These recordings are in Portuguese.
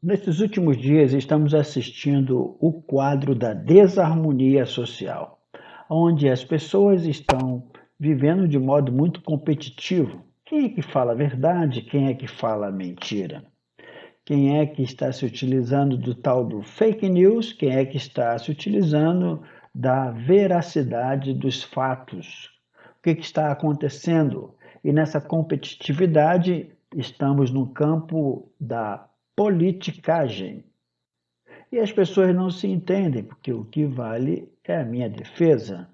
Nesses últimos dias, estamos assistindo o quadro da desarmonia social, onde as pessoas estão vivendo de modo muito competitivo. Quem é que fala a verdade? Quem é que fala a mentira? Quem é que está se utilizando do tal do fake news? Quem é que está se utilizando da veracidade dos fatos? O que está acontecendo? E nessa competitividade, estamos no campo da politicagem. E as pessoas não se entendem, porque o que vale é a minha defesa.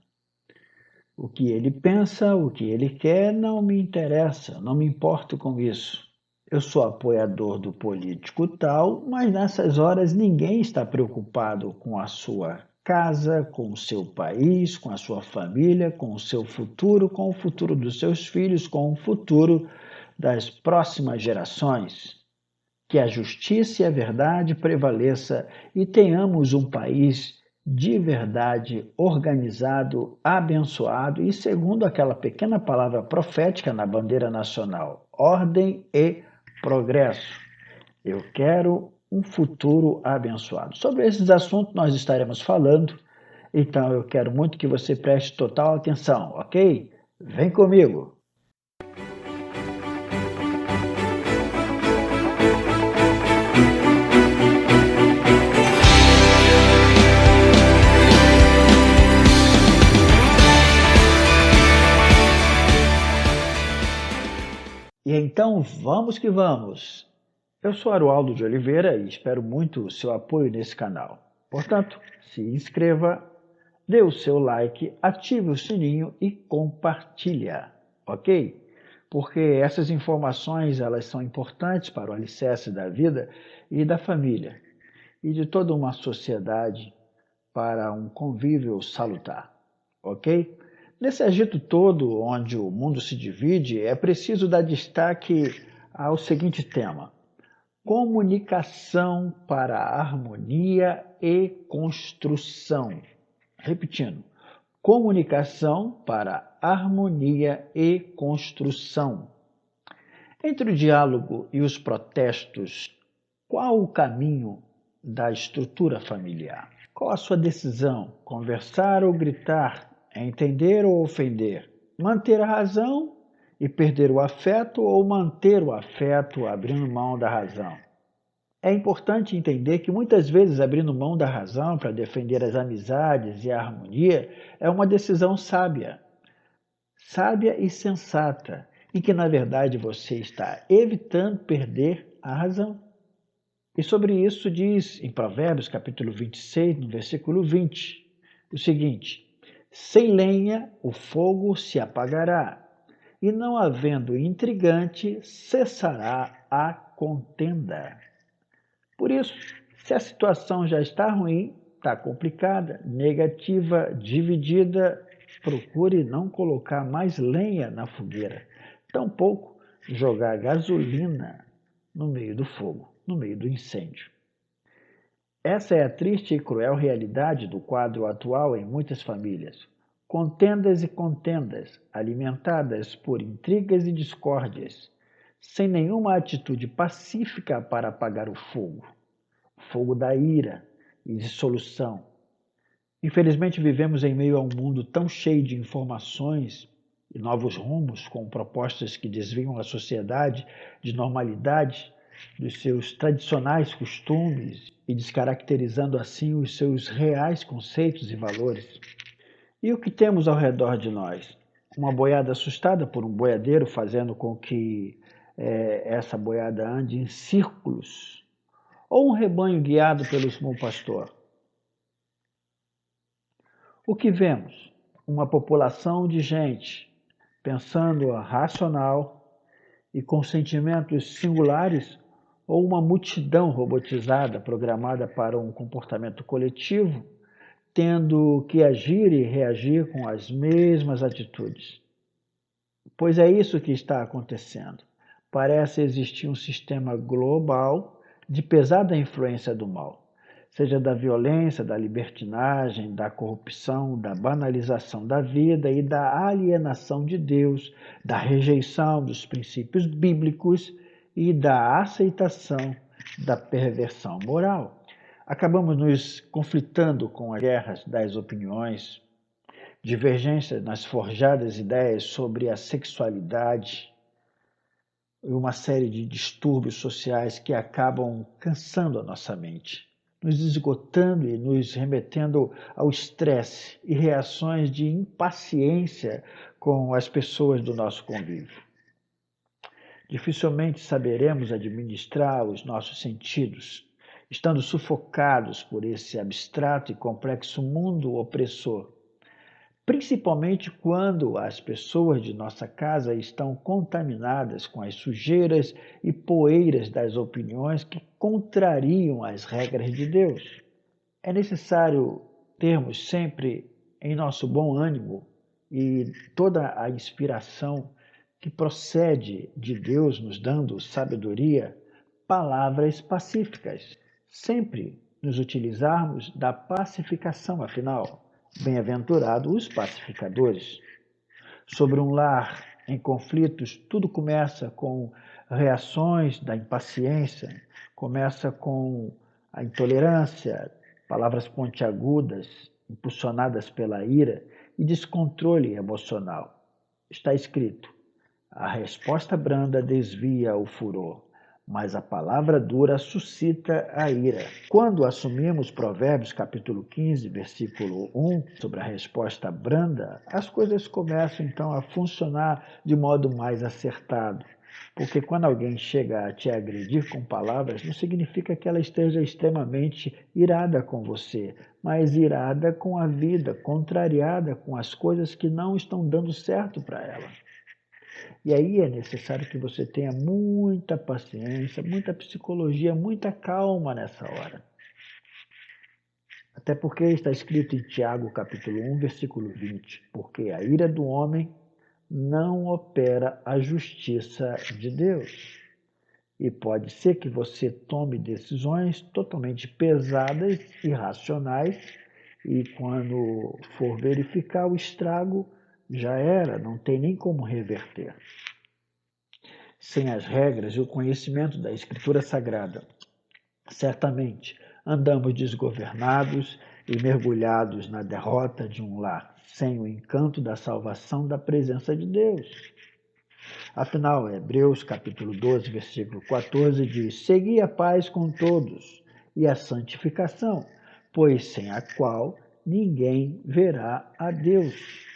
O que ele pensa, o que ele quer, não me interessa, não me importo com isso. Eu sou apoiador do político tal, mas nessas horas ninguém está preocupado com a sua casa, com o seu país, com a sua família, com o seu futuro, com o futuro dos seus filhos, com o futuro das próximas gerações. Que a justiça e a verdade prevaleça e tenhamos um país de verdade organizado, abençoado e segundo aquela pequena palavra profética na bandeira nacional, ordem e progresso. Eu quero um futuro abençoado. Sobre esses assuntos nós estaremos falando, então eu quero muito que você preste total atenção, ok? Vem comigo! E então vamos que vamos! Eu sou Arualdo de Oliveira e espero muito o seu apoio nesse canal. Portanto, se inscreva, dê o seu like, ative o sininho e compartilha, ok? Porque essas informações elas são importantes para o alicerce da vida e da família e de toda uma sociedade para um convívio salutar, ok? Nesse agito todo onde o mundo se divide, é preciso dar destaque ao seguinte tema: comunicação para harmonia e construção. Repetindo, comunicação para harmonia e construção. Entre o diálogo e os protestos, qual o caminho da estrutura familiar? Qual a sua decisão? Conversar ou gritar? Entender ou ofender? Manter a razão e perder o afeto ou manter o afeto abrindo mão da razão? É importante entender que muitas vezes abrindo mão da razão para defender as amizades e a harmonia é uma decisão sábia e sensata, e que na verdade você está evitando perder a razão. E sobre isso diz em Provérbios capítulo 26, no versículo 20, o seguinte: sem lenha o fogo se apagará, e não havendo intrigante cessará a contenda. Por isso, se a situação já está ruim, está complicada, negativa, dividida, procure não colocar mais lenha na fogueira, tampouco jogar gasolina no meio do fogo, no meio do incêndio. Essa é a triste e cruel realidade do quadro atual em muitas famílias. Contendas e contendas, alimentadas por intrigas e discórdias, sem nenhuma atitude pacífica para apagar o fogo da ira e dissolução. Infelizmente vivemos em meio a um mundo tão cheio de informações e novos rumos com propostas que desviam a sociedade de normalidade, dos seus tradicionais costumes e descaracterizando assim os seus reais conceitos e valores. E o que temos ao redor de nós? Uma boiada assustada por um boiadeiro fazendo com que essa boiada ande em círculos, ou um rebanho guiado pelo sumo pastor? O que vemos? Uma população de gente pensando racional e com sentimentos singulares, ou uma multidão robotizada programada para um comportamento coletivo, tendo que agir e reagir com as mesmas atitudes. Pois é isso que está acontecendo. Parece existir um sistema global de pesada influência do mal, seja da violência, da libertinagem, da corrupção, da banalização da vida e da alienação de Deus, da rejeição dos princípios bíblicos e da aceitação da perversão moral. Acabamos nos conflitando com as guerras das opiniões, divergências nas forjadas ideias sobre a sexualidade e uma série de distúrbios sociais que acabam cansando a nossa mente, nos esgotando e nos remetendo ao estresse e reações de impaciência com as pessoas do nosso convívio. Dificilmente saberemos administrar os nossos sentidos, estando sufocados por esse abstrato e complexo mundo opressor, principalmente quando as pessoas de nossa casa estão contaminadas com as sujeiras e poeiras das opiniões que contrariam as regras de Deus. É necessário termos sempre em nosso bom ânimo e toda a inspiração que procede de Deus, nos dando sabedoria, palavras pacíficas. Sempre nos utilizarmos da pacificação, afinal, bem-aventurados os pacificadores. Sobre um lar em conflitos, tudo começa com reações da impaciência, começa com a intolerância, palavras pontiagudas, impulsionadas pela ira e descontrole emocional. Está escrito: a resposta branda desvia o furor, mas a palavra dura suscita a ira. Quando assumimos Provérbios capítulo 15, versículo 1, sobre a resposta branda, as coisas começam então a funcionar de modo mais acertado. Porque quando alguém chega a te agredir com palavras, não significa que ela esteja extremamente irada com você, mas irada com a vida, contrariada com as coisas que não estão dando certo para ela. E aí é necessário que você tenha muita paciência, muita psicologia, muita calma nessa hora. Até porque está escrito em Tiago, capítulo 1, versículo 20, porque a ira do homem não opera a justiça de Deus. E pode ser que você tome decisões totalmente pesadas, irracionais, e quando for verificar o estrago, já era, não tem nem como reverter. Sem as regras e o conhecimento da Escritura Sagrada, certamente andamos desgovernados e mergulhados na derrota de um lar, sem o encanto da salvação da presença de Deus. Afinal, Hebreus capítulo 12, versículo 14 diz: segui a paz com todos e a santificação, pois sem a qual ninguém verá a Deus.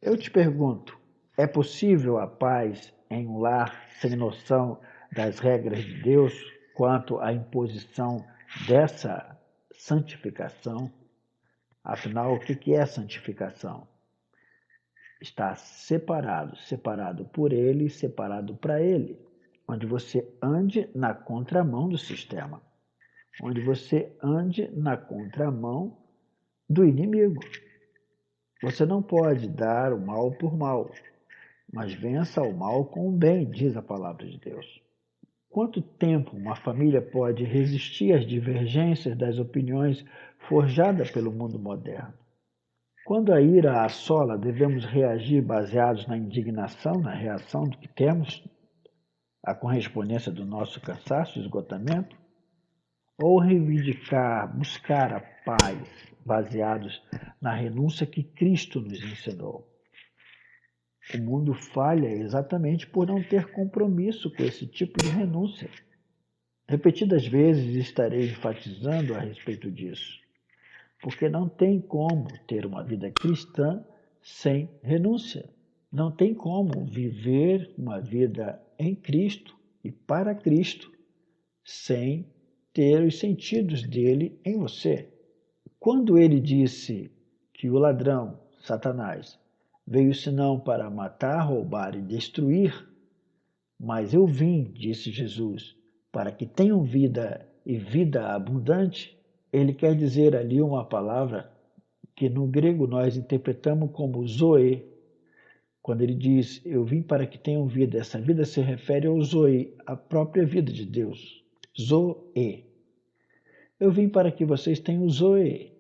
Eu te pergunto, é possível a paz em um lar sem noção das regras de Deus quanto à imposição dessa santificação? Afinal, o que é santificação? Está separado por ele e separado para ele, onde você ande na contramão do sistema, onde você ande na contramão do inimigo. Você não pode dar o mal por mal, mas vença o mal com o bem, diz a palavra de Deus. Quanto tempo uma família pode resistir às divergências das opiniões forjadas pelo mundo moderno? Quando a ira assola, devemos reagir baseados na indignação, na reação do que temos, a correspondência do nosso cansaço e esgotamento? Ou reivindicar, buscar a paz, baseados na renúncia que Cristo nos ensinou? O mundo falha exatamente por não ter compromisso com esse tipo de renúncia. Repetidas vezes estarei enfatizando a respeito disso, porque não tem como ter uma vida cristã sem renúncia. Não tem como viver uma vida em Cristo e para Cristo sem ter os sentidos dele em você. Quando ele disse que o ladrão, Satanás, veio senão para matar, roubar e destruir, mas eu vim, disse Jesus, para que tenham vida e vida abundante. Ele quer dizer ali uma palavra que no grego nós interpretamos como zoe. Quando ele diz, eu vim para que tenham vida, essa vida se refere ao zoe, a própria vida de Deus. Zoe. Eu vim para que vocês tenham zoe,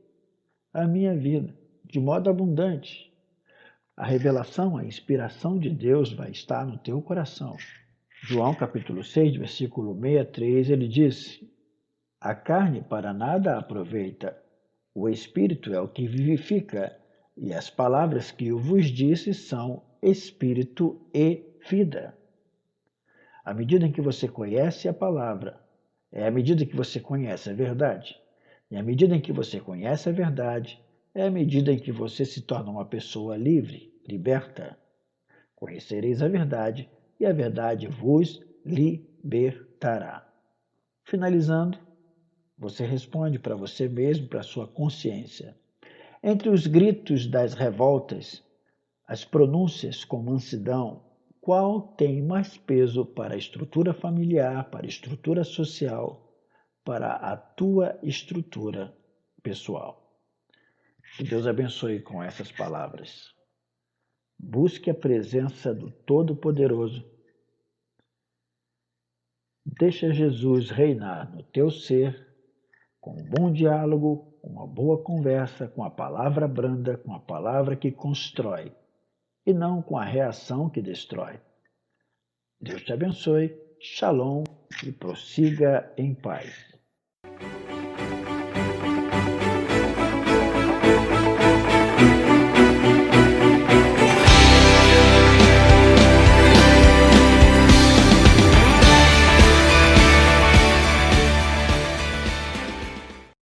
a minha vida, de modo abundante. A revelação, a inspiração de Deus vai estar no teu coração, João capítulo 6, versículo 63, ele diz: a carne para nada aproveita, o Espírito é o que vivifica, e as palavras que eu vos disse são Espírito e vida. À medida em que você conhece a palavra, é à medida que você conhece a verdade. E à medida em que você conhece a verdade, é à medida em que você se torna uma pessoa livre, liberta. Conhecereis a verdade, e a verdade vos libertará. Finalizando, você responde para você mesmo, para a sua consciência. Entre os gritos das revoltas, as pronúncias com mansidão, qual tem mais peso para a estrutura familiar, para a estrutura social, para a tua estrutura pessoal? Que Deus abençoe com essas palavras. Busque a presença do Todo-Poderoso. Deixa Jesus reinar no teu ser, com um bom diálogo, uma boa conversa, com a palavra branda, com a palavra que constrói, e não com a reação que destrói. Deus te abençoe, shalom e prossiga em paz.